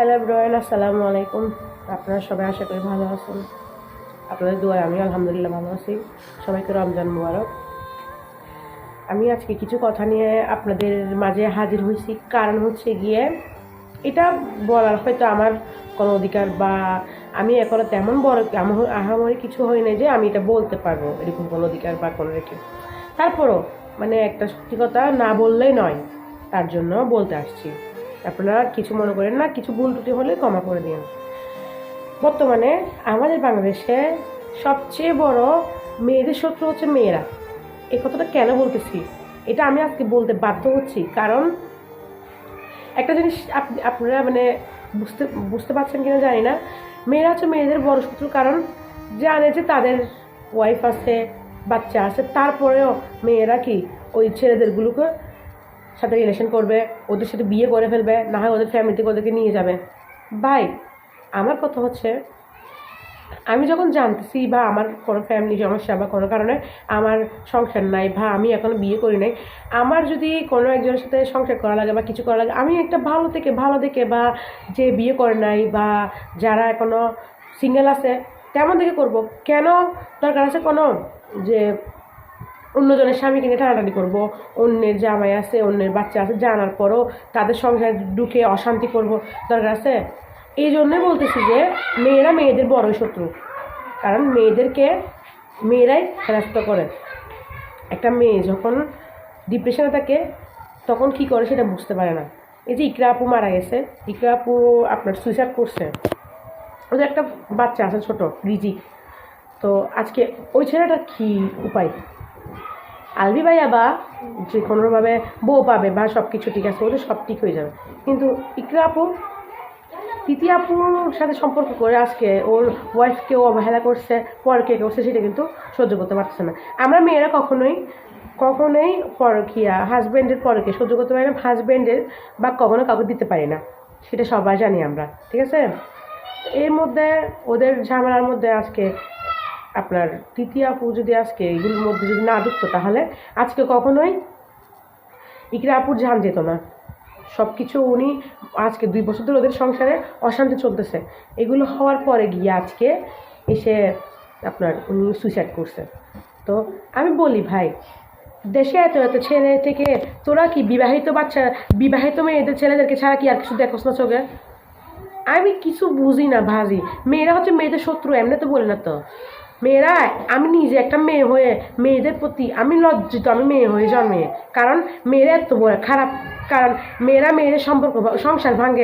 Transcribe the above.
Hello everyone, আসসালামু আলাইকুম। আপনারা সবাই আশা করি ভালো আছেন। আপনাদের দোয়ায় আমি আলহামদুলিল্লাহ ভালো আছি। সবাইকে রমজান মুবারক। আমি আজকে কিছু কথা নিয়ে আপনাদের মাঝে হাজির হয়েছি। কারণ হচ্ছে গিয়ে এটা বলার হয়তো আমার কোনো অধিকার বা আমি এখনো তেমন বড় আহামরি কিছু হয় না যে আমি এটা বলতে পারবো, এরকম কোনো অধিকার বা কোনো রেখে। তারপরও মানে একটা সত্যি কথা না বললেই নয়, তার জন্য বলতে আসছি। আপনারা কিছু মনে করেন না, কিছু ভুল ত্রুটি হলে ক্ষমা করে দিন। বর্তমানে আমাদের বাংলাদেশে সবচেয়ে বড় মেয়েদের শত্রু হচ্ছে মেয়েরা। এই কথাটা কেন বলতেছি, এটা আমি আজকে বলতে বাধ্য হচ্ছি। কারণ একটা জিনিস আপনারা মানে বুঝতে বুঝতে পারছেন কিনা জানি না, মেয়েরা হচ্ছে মেয়েদের বড় শত্রু। কারণ জানে যে তাদের ওয়াইফ আছে, বাচ্চা আছে, তারপরেও মেয়েরা কি ওই ছেলেদেরগুলোকে সাথে রিলেশন করবে, ওদের সাথে বিয়ে করে ফেলবে, না হয় ওদের ফ্যামিলি থেকে ওদেরকে নিয়ে যাবে। ভাই, আমার কথা হচ্ছে, আমি যখন জানতেছি বা আমার কোনো ফ্যামিলি সমস্যা বা কোনো কারণে আমার সংসার নাই বা আমি এখনও বিয়ে করি নাই, আমার যদি কোনো একজনের সাথে সংসার করা লাগে বা কিছু করা লাগে, আমি একটা ভালো দেখে বা যে বিয়ে করে নাই বা যারা এখনও সিঙ্গেল আছে তেমন দেখে করব। কেন দরকার আছে কোনো যে অন্যজনের স্বামীকে নিয়ে টানাটানি করবো, অন্যের জামাই আছে, অন্যের বাচ্চা আছে, জানার পরও তাদের সংসারে ঢুকে অশান্তি করব? দরকার আছে? এই জন্যই বলতেছি যে মেয়েরা মেয়েদের বড়ই শত্রু। কারণ মেয়েরাই হেনস্থা করে। একটা মেয়ে যখন ডিপ্রেশনে থাকে তখন কি করে সেটা বুঝতে পারে না। এই যে ইকরা আপু মারা গেছে, ইকরা আপু আপনার সুইসাইড করছে, ওদের একটা বাচ্চা আছে ছোট, রিজিক। তো আজকে ওই ছেলেটার কী উপায়? আলবি ভাইয়া বা যে কোনোভাবে বউ পাবে বা সব কিছু ঠিক আছে, ওদের সব ঠিক হয়ে যাবে। কিন্তু ইকরা আপু তৃতীয় আপুর সাথে সম্পর্ক করে আজকে ওর ওয়াইফকেও অবহেলা করছে, পরকে করছে, সেটা কিন্তু সহ্য করতে পারছে না। আমরা মেয়েরা কখনোই পরকিয়া হাজব্যান্ডের পরকে সহ্য করতে পারি না, হাজব্যান্ডের বা কখনো কাউকে দিতে পারি না, সেটা সবাই জানি আমরা, ঠিক আছে? এর মধ্যে ওদের ঝামেলার মধ্যে আজকে আপনার তৃতীয় আপু যদি আজকে এগুলোর মধ্যে যদি না ঢুকতো, তাহলে আজকে কখনোই ইকরা আপুর জান যেত না। সব কিছু উনি আজকে 2 বছর ধরে ওদের সংসারে অশান্তি চলতেছে, এগুলো হওয়ার পরে গিয়ে আজকে এসে আপনার উনি সুইসাইড করছে। তো আমি বলি ভাই, দেশে এত ছেলে থেকে তোরা কি বিবাহিত মেয়েদের ছেলেদেরকে ছাড়া কি আর কিছু দেখোস না চোখে? আমি কিছু বুঝি না ভাজি। মেয়েরা হচ্ছে মেয়েদের শত্রু, এমনি তো বলি না তো। মেয়েরা, আমি নিজে একটা মেয়ে হয়ে মেয়েদের প্রতি আমি লজ্জিত, আমি মেয়ে হয়ে জন্মে। কারণ মেয়েরা এত বড় খারাপ, কারণ মেয়েরা মেয়েদের সংসার ভাঙে।